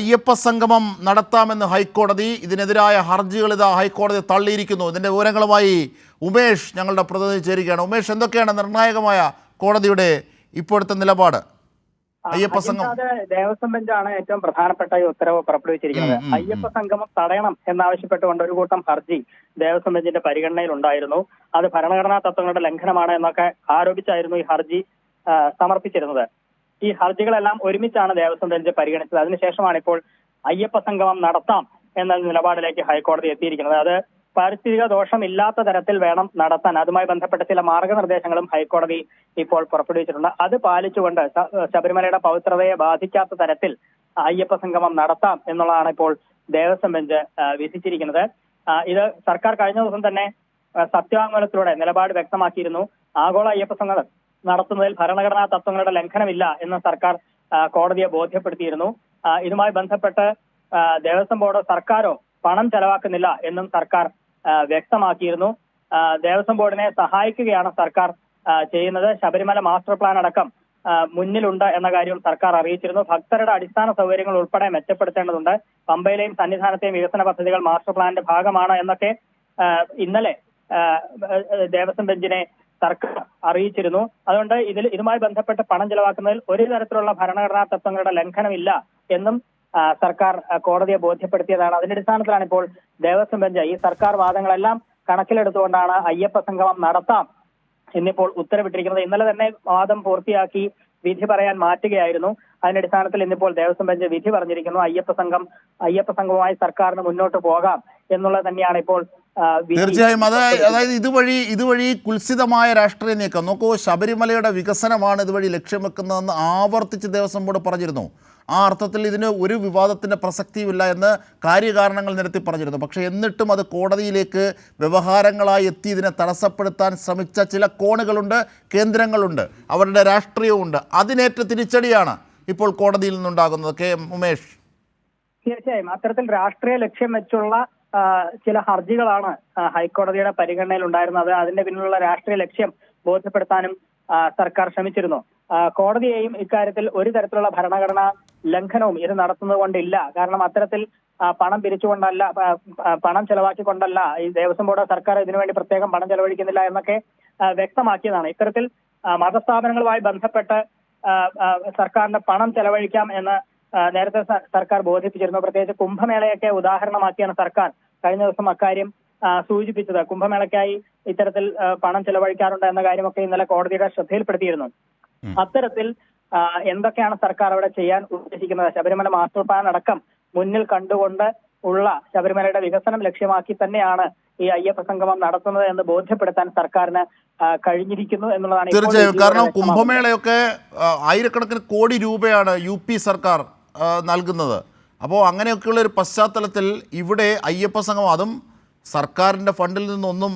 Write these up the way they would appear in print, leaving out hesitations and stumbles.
അയ്യപ്പ സംഗമം നടത്താമെന്ന് ഹൈക്കോടതി. ഇതിനെതിരായ ഹർജികൾ ഇതാ ഹൈക്കോടതി തള്ളിയിരിക്കുന്നു. ഇതിൻ്റെ വിവരങ്ങളുമായി ഉമേഷ് ഞങ്ങളുടെ പ്രതിനിധി ചേരുകയാണ്. ഉമേഷ്, എന്തൊക്കെയാണ് നിർണായകമായ കോടതിയുടെ ഇപ്പോഴത്തെ നിലപാട്? അയ്യപ്പ സംഗമം ദേവസ്വം ബെഞ്ചാണ് ഏറ്റവും പ്രധാനപ്പെട്ട ഈ ഉത്തരവ് പുറപ്പെടുവിച്ചിരിക്കുന്നത്. അയ്യപ്പ സംഗമം തടയണം എന്നാവശ്യപ്പെട്ടുകൊണ്ട് ഒരു കൂട്ടം ഹർജി ദേവസ്വം ബെഞ്ചിന്റെ പരിഗണനയിൽ ഉണ്ടായിരുന്നു. അത് ഭരണഘടനാ തത്വങ്ങളുടെ ലംഘനമാണ് എന്നൊക്കെ ആരോപിച്ചായിരുന്നു ഈ ഹർജി സമർപ്പിച്ചിരുന്നത്. ഈ ഹർജികളെല്ലാം ഒരുമിച്ചാണ് ദേവസ്വം ബെഞ്ച് പരിഗണിച്ചത്. അതിനുശേഷമാണ് ഇപ്പോൾ അയ്യപ്പ സംഗമം നടത്താം എന്ന നിലപാടിലേക്ക് ഹൈക്കോടതി എത്തിയിരിക്കുന്നത്. അത് പാരിസ്ഥിതിക ദോഷമില്ലാത്ത തരത്തിൽ വേണം നടത്താൻ. അതുമായി ബന്ധപ്പെട്ട ചില മാർഗനിർദ്ദേശങ്ങളും ഹൈക്കോടതി ഇപ്പോൾ പുറപ്പെടുവിച്ചിട്ടുണ്ട്. അത് പാലിച്ചുകൊണ്ട് ശബരിമലയുടെ പവിത്രതയെ ബാധിക്കാത്ത തരത്തിൽ അയ്യപ്പ സംഗമം നടത്താം എന്നുള്ളതാണ് ഇപ്പോൾ ദേവസ്വം ബെഞ്ച് വിധിച്ചിരിക്കുന്നത്. ഇത് സർക്കാർ കഴിഞ്ഞ ദിവസം തന്നെ സത്യവാങ്മൂലത്തിലൂടെ നിലപാട് വ്യക്തമാക്കിയിരുന്നു. ആഗോള അയ്യപ്പ സംഗമം നടത്തുന്നതിൽ ഭരണഘടനാ തത്വങ്ങളുടെ ലംഘനമില്ല എന്ന് സർക്കാർ കോടതിയെ ബോധ്യപ്പെടുത്തിയിരുന്നു. ഇതുമായി ബന്ധപ്പെട്ട് ദേവസ്വം ബോർഡോ സർക്കാരോ പണം ചെലവാക്കുന്നില്ല എന്നും സർക്കാർ വ്യക്തമാക്കിയിരുന്നു. ദേവസ്വം ബോർഡിനെ സഹായിക്കുകയാണ് സർക്കാർ ചെയ്യുന്നത്. ശബരിമല മാസ്റ്റർ പ്ലാൻ അടക്കം മുന്നിലുണ്ട് എന്ന കാര്യവും സർക്കാർ അറിയിച്ചിരുന്നു. ഭക്തരുടെ അടിസ്ഥാന സൗകര്യങ്ങൾ ഉൾപ്പെടെ മെച്ചപ്പെടുത്തേണ്ടതുണ്ട്. പമ്പയിലെയും സന്നിധാനത്തെയും വികസന പദ്ധതികൾ മാസ്റ്റർ പ്ലാനിന്റെ ഭാഗമാണ് എന്നൊക്കെ ഇന്നലെ ദേവസ്വം ബെഞ്ചിനെ സർക്കാർ അറിയിച്ചിരുന്നു. അതുകൊണ്ട് ഇതുമായി ബന്ധപ്പെട്ട് പണം ചെലവാക്കുന്നതിൽ ഒരു തരത്തിലുള്ള ഭരണഘടനാ തത്വങ്ങളുടെ ലംഘനമില്ല എന്നും സർക്കാർ കോടതിയെ ബോധ്യപ്പെടുത്തിയതാണ്. അതിന്റെ അടിസ്ഥാനത്തിലാണ് ഇപ്പോൾ ദേവസ്വം ബെഞ്ച് ഈ സർക്കാർ വാദങ്ങളെല്ലാം കണക്കിലെടുത്തുകൊണ്ടാണ് അയ്യപ്പ സംഗമം നടത്താം എന്നിപ്പോൾ ഉത്തരവിട്ടിരിക്കുന്നത്. ഇന്നലെ തന്നെ വാദം പൂർത്തിയാക്കി വിധി പറയാൻ മാറ്റുകയായിരുന്നു. അതിന്റെ അടിസ്ഥാനത്തിൽ ഇന്നിപ്പോൾ ദേവസ്വം ബെഞ്ച് വിധി പറഞ്ഞിരിക്കുന്നു. അയ്യപ്പ സംഘവുമായി സർക്കാരിന് മുന്നോട്ട് പോകാം എന്നുള്ളത് തന്നെയാണ് ഇപ്പോൾ. തീർച്ചയായും അതായത് ഇതുവഴി കുൽസിതമായ രാഷ്ട്രീയ നീക്കം നോക്കൂ. ശബരിമലയുടെ വികസനമാണ് ഇതുവഴി ലക്ഷ്യം വെക്കുന്നതെന്ന് ആവർത്തിച്ച് ദേവസ്വം ബോർഡ് പറഞ്ഞിരുന്നു. ആ അർത്ഥത്തിൽ ഇതിന് ഒരു വിവാദത്തിൻ്റെ പ്രസക്തിയുമില്ല എന്ന് കാര്യകാരണങ്ങൾ നിരത്തി പറഞ്ഞിരുന്നു. പക്ഷേ എന്നിട്ടും അത് കോടതിയിലേക്ക് വ്യവഹാരങ്ങളായി എത്തി ഇതിനെ തടസ്സപ്പെടുത്താൻ ശ്രമിച്ച ചില കോണുകളുണ്ട്, കേന്ദ്രങ്ങളുണ്ട്, അവരുടെ രാഷ്ട്രീയമുണ്ട്. അതിനേറ്റ തിരിച്ചടിയാണ് ഇപ്പോൾ കോടതിയിൽ നിന്നുണ്ടാകുന്നത്. കെ ഉമേഷ്, തീർച്ചയായും അത്തരത്തിൽ രാഷ്ട്രീയ ലക്ഷ്യം വെച്ചുള്ള ചില ഹർജികളാണ് ഹൈക്കോടതിയുടെ പരിഗണനയിൽ ഉണ്ടായിരുന്നത്. അതിന്റെ പിന്നിലുള്ള രാഷ്ട്രീയ ലക്ഷ്യം ബോധ്യപ്പെടുത്താനും സർക്കാർ ശ്രമിച്ചിരുന്നു. കോടതിയെയും ഇക്കാര്യത്തിൽ ഒരു തരത്തിലുള്ള ഭരണഘടനാ ലംഘനവും ഇത് നടത്തുന്നത് കൊണ്ടില്ല. കാരണം അത്തരത്തിൽ പണം പിരിച്ചുകൊണ്ടല്ല, പണം ചെലവാക്കിക്കൊണ്ടല്ല ഈ ദേവസ്വം ബോർഡ് സർക്കാർ ഇതിനുവേണ്ടി പ്രത്യേകം പണം ചെലവഴിക്കുന്നില്ല എന്നൊക്കെ വ്യക്തമാക്കിയതാണ്. ഇത്തരത്തിൽ മതസ്ഥാപനങ്ങളുമായി ബന്ധപ്പെട്ട് സർക്കാരിന് പണം ചെലവഴിക്കാം എന്ന് നേരത്തെ സർക്കാർ ബോധിപ്പിച്ചിരുന്നു. പ്രത്യേകിച്ച് കുംഭമേളയൊക്കെ ഉദാഹരണമാക്കിയാണ് സർക്കാർ കഴിഞ്ഞ ദിവസം അക്കാര്യം സൂചിപ്പിച്ചത്. കുംഭമേളയ്ക്കായി ഇത്തരത്തിൽ പണം ചെലവഴിക്കാറുണ്ട് എന്ന കാര്യമൊക്കെ ഇന്നലെ കോടതിയുടെ ശ്രദ്ധയിൽപ്പെടുത്തിയിരുന്നു. അത്തരത്തിൽ എന്തൊക്കെയാണ് സർക്കാർ അവിടെ ചെയ്യാൻ ഉദ്ദേശിക്കുന്നത്? ശബരിമല മാസ്റ്റർ പ്ലാൻ അടക്കം മുന്നിൽ കണ്ടുകൊണ്ട് ഉള്ള ശബരിമലയുടെ വികസനം ലക്ഷ്യമാക്കി തന്നെയാണ് ഈ അയ്യപ്പ സംഗമം നടത്തുന്നത് എന്ന് ബോധ്യപ്പെടുത്താൻ സർക്കാരിന് കഴിഞ്ഞിരിക്കുന്നു എന്നുള്ളതാണ്. തീർച്ചയായും. കാരണം കുംഭമേളയൊക്കെ ആയിരക്കണക്കിന് കോടി രൂപയാണ് UP സർക്കാർ നൽകുന്നത്. അപ്പോൾ അങ്ങനെയൊക്കെയുള്ള ഒരു പശ്ചാത്തലത്തിൽ ഇവിടെ അയ്യപ്പ സംഗമം, അതും സർക്കാരിൻ്റെ ഫണ്ടിൽ നിന്നൊന്നും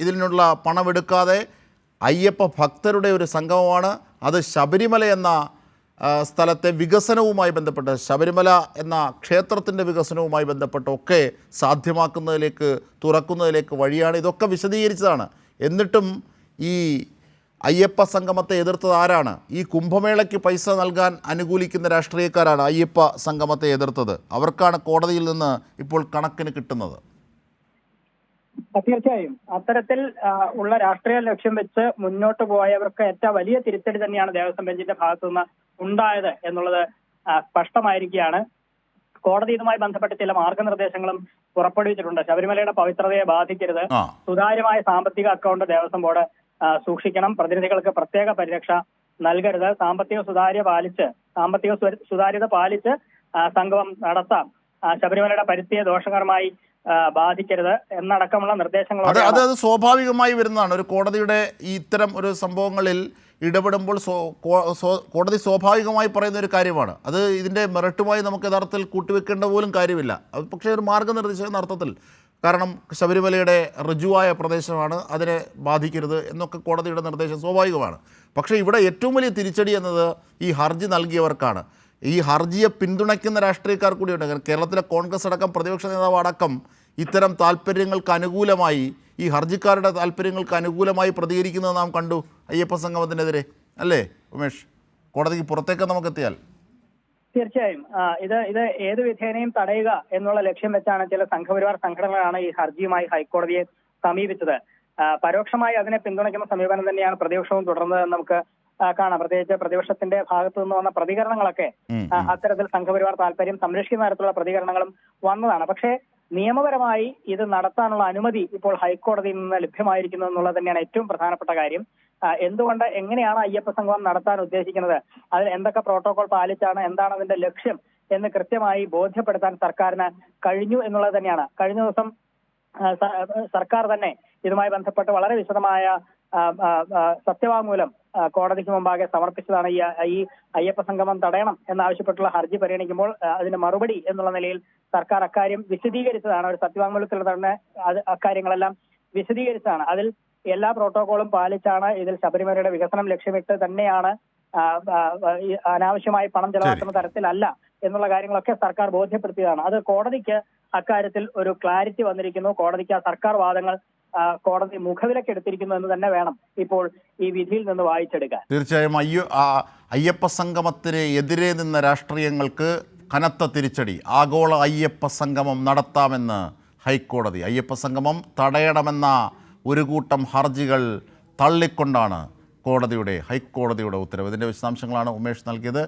ഇതിനുള്ള പണമെടുക്കാതെ അയ്യപ്പ ഭക്തരുടെ ഒരു സംഗമമാണ്. അത് ശബരിമല എന്ന സ്ഥലത്തെ വികസനവുമായി ബന്ധപ്പെട്ട്, ശബരിമല എന്ന ക്ഷേത്രത്തിൻ്റെ വികസനവുമായി ബന്ധപ്പെട്ടൊക്കെ സാധ്യമാക്കുന്നതിലേക്ക്, തുറക്കുന്നതിലേക്ക് വഴിയാണ്. ഇതൊക്കെ വിശദീകരിച്ചതാണ്. എന്നിട്ടും ഈ അയ്യപ്പ സംഗമത്തെ എതിർത്തത് ആരാണ്? ഈ കുംഭമേളയ്ക്ക് പൈസ നൽകാൻ അനുകൂലിക്കുന്ന രാഷ്ട്രീയക്കാരാണ് അയ്യപ്പ സംഗമത്തെ എതിർത്തത്. അവർക്കാണ് കോടതിയിൽ നിന്ന് ഇപ്പോൾ കണക്കിന് കിട്ടുന്നത്. തീർച്ചയായും അത്തരത്തിൽ ഉള്ള രാഷ്ട്രീയ ലക്ഷ്യം വെച്ച് മുന്നോട്ട് പോയവർക്ക് ഏറ്റവും വലിയ തിരിച്ചടി തന്നെയാണ് ദേവസ്വം ബെഞ്ചിന്റെ ഭാഗത്തുനിന്ന് ഉണ്ടായത് എന്നുള്ളത് സ്പഷ്ടമായിരിക്കുകയാണ്. കോടതി ഇതുമായി ബന്ധപ്പെട്ട് ചില മാർഗനിർദ്ദേശങ്ങളും പുറപ്പെടുവിച്ചിട്ടുണ്ട്. ശബരിമലയുടെ പവിത്രതയെ ബാധിക്കരുത്, സുതാര്യമായ സാമ്പത്തിക അക്കൗണ്ട് ദേവസ്വം ബോർഡ് സൂക്ഷിക്കണം, പ്രതിനിധികൾക്ക് പ്രത്യേക പരിരക്ഷ നൽകരുത്, സാമ്പത്തിക സുതാര്യത പാലിച്ച് സംഗമം നടത്താം, ശബരിമലയുടെ പരിസ്ഥിതിയെ ദോഷകരമായി ബാധിക്കരുത് എന്നടക്കമുള്ള നിർദ്ദേശങ്ങൾ. അത് സ്വാഭാവികമായി വരുന്നതാണ്. ഒരു കോടതിയുടെ ഇത്തരം ഒരു സംഭവങ്ങളിൽ ഇടപെടുമ്പോൾ കോടതി സ്വാഭാവികമായി പറയുന്ന ഒരു കാര്യമാണ്. അത് ഇതിൻ്റെ മെറിറ്റുമായി നമുക്ക് യഥാർത്ഥത്തിൽ കൂട്ടിവെക്കേണ്ട പോലും കാര്യമില്ല. അത് പക്ഷേ ഒരു മാർഗനിർദ്ദേശം എന്ന അർത്ഥത്തിൽ, കാരണം ശബരിമലയുടെ ഋജുവായ പ്രദേശമാണ്, അതിനെ ബാധിക്കരുത് എന്നൊക്കെ കോടതിയുടെ നിർദ്ദേശം സ്വാഭാവികമാണ്. പക്ഷേ ഇവിടെ ഏറ്റവും വലിയ തിരിച്ചടി എന്നത് ഈ ഹർജി നൽകിയവർക്കാണ്. ഈ ഹർജിയെ പിന്തുണയ്ക്കുന്ന രാഷ്ട്രീയക്കാർ കൂടിയുണ്ട്. കേരളത്തിലെ കോൺഗ്രസ് അടക്കം, പ്രതിപക്ഷ നേതാവ് അടക്കം ഇത്തരം താല്പര്യങ്ങൾക്ക് അനുകൂലമായി, ഈ ഹർജിക്കാരുടെ താല്പര്യങ്ങൾക്ക് അനുകൂലമായി പ്രതികരിക്കുന്നത് നാം കണ്ടു അയ്യപ്പ സംഗമത്തിനെതിരെ, അല്ലേ ഉമേഷ്? കോടതിക്ക് പുറത്തേക്ക് നമുക്കെത്തിയാൽ തീർച്ചയായും ഇത് ഏത് വിധേനയും തടയുക എന്നുള്ള ലക്ഷ്യം വെച്ചാണ് ചില സംഘപരിവാർ സംഘടനകളാണ് ഈ ഹർജിയുമായി ഹൈക്കോടതിയെ സമീപിച്ചത്. പരോക്ഷമായി അതിനെ പിന്തുണയ്ക്കുന്ന സമീപനം തന്നെയാണ് പ്രതിപക്ഷവും തുടർന്നതെന്ന് നമുക്ക് കാണാം. പ്രത്യേകിച്ച് പ്രതിപക്ഷത്തിന്റെ ഭാഗത്തു നിന്ന് വന്ന പ്രതികരണങ്ങളൊക്കെ അത്തരത്തിൽ സംഘപരിവാർ താല്പര്യം സംരക്ഷിക്കുന്ന തരത്തിലുള്ള പ്രതികരണങ്ങളും വന്നതാണ്. പക്ഷേ നിയമപരമായി ഇത് നടത്താനുള്ള അനുമതി ഇപ്പോൾ ഹൈക്കോടതിയിൽ നിന്ന് ലഭ്യമായിരിക്കുന്നു എന്നുള്ളത് തന്നെയാണ് ഏറ്റവും പ്രധാനപ്പെട്ട കാര്യം. എന്തുകൊണ്ട്, എങ്ങനെയാണ് അയ്യപ്പ സംഗമം നടത്താൻ ഉദ്ദേശിക്കുന്നത്, അതിൽ എന്തൊക്കെ പ്രോട്ടോകോൾ പാലിച്ചാണ്, എന്താണ് അതിന്റെ ലക്ഷ്യം എന്ന് കൃത്യമായി ബോധ്യപ്പെടുത്താൻ സർക്കാരിന് കഴിഞ്ഞു എന്നുള്ളത് തന്നെയാണ്. കഴിഞ്ഞ ദിവസം സർക്കാർ തന്നെ ഇതുമായി ബന്ധപ്പെട്ട് വളരെ വിശദമായ സത്യവാങ്മൂലം കോടതിക്ക് മുമ്പാകെ സമർപ്പിച്ചതാണ്. ഈ അയ്യപ്പ സംഗമം തടയണം എന്നാവശ്യപ്പെട്ടുള്ള ഹർജി പരിഗണിക്കുമ്പോൾ അതിന് മറുപടി എന്നുള്ള നിലയിൽ സർക്കാർ അക്കാര്യം വിശദീകരിച്ചതാണ്. ഒരു സത്യവാങ്മൂലത്തിൽ തന്നെ അക്കാര്യങ്ങളെല്ലാം വിശദീകരിച്ചതാണ്. അതിൽ എല്ലാ പ്രോട്ടോകോളും പാലിച്ചാണ്, ഇതിൽ ശബരിമലയുടെ വികസനം ലക്ഷ്യമിട്ട് തന്നെയാണ്, അനാവശ്യമായി പണം ചെലവാക്കുന്ന തരത്തിലല്ല എന്നുള്ള കാര്യങ്ങളൊക്കെ സർക്കാർ ബോധ്യപ്പെടുത്തിയതാണ്. അത് കോടതിക്ക് അക്കാര്യത്തിൽ ഒരു ക്ലാരിറ്റി വന്നിരിക്കുന്നു. കോടതിക്ക് ആ സർക്കാർ വാദങ്ങൾ കോടതി മുഖവിലക്കെടുത്തിരിക്കുന്നു എന്ന് തന്നെ വേണം ഇപ്പോൾ ഈ വിധിയിൽ നിന്ന് വായിച്ചെടുക്കാൻ. തീർച്ചയായും അയ്യപ്പ സംഗമത്തിന് എതിരെ നിന്ന രാഷ്ട്രീയങ്ങൾക്ക് കനത്ത തിരിച്ചടി. ആഗോള അയ്യപ്പ സംഗമം നടത്താമെന്ന് ഹൈക്കോടതി. അയ്യപ്പ സംഗമം തടയണമെന്ന ഒരു കൂട്ടം ഹർജികൾ തള്ളിക്കൊണ്ടാണ് ഹൈക്കോടതിയുടെ ഉത്തരവ്. ഇതിൻ്റെ വിശദാംശങ്ങളാണ് ഉമേഷ് നൽകിയത്.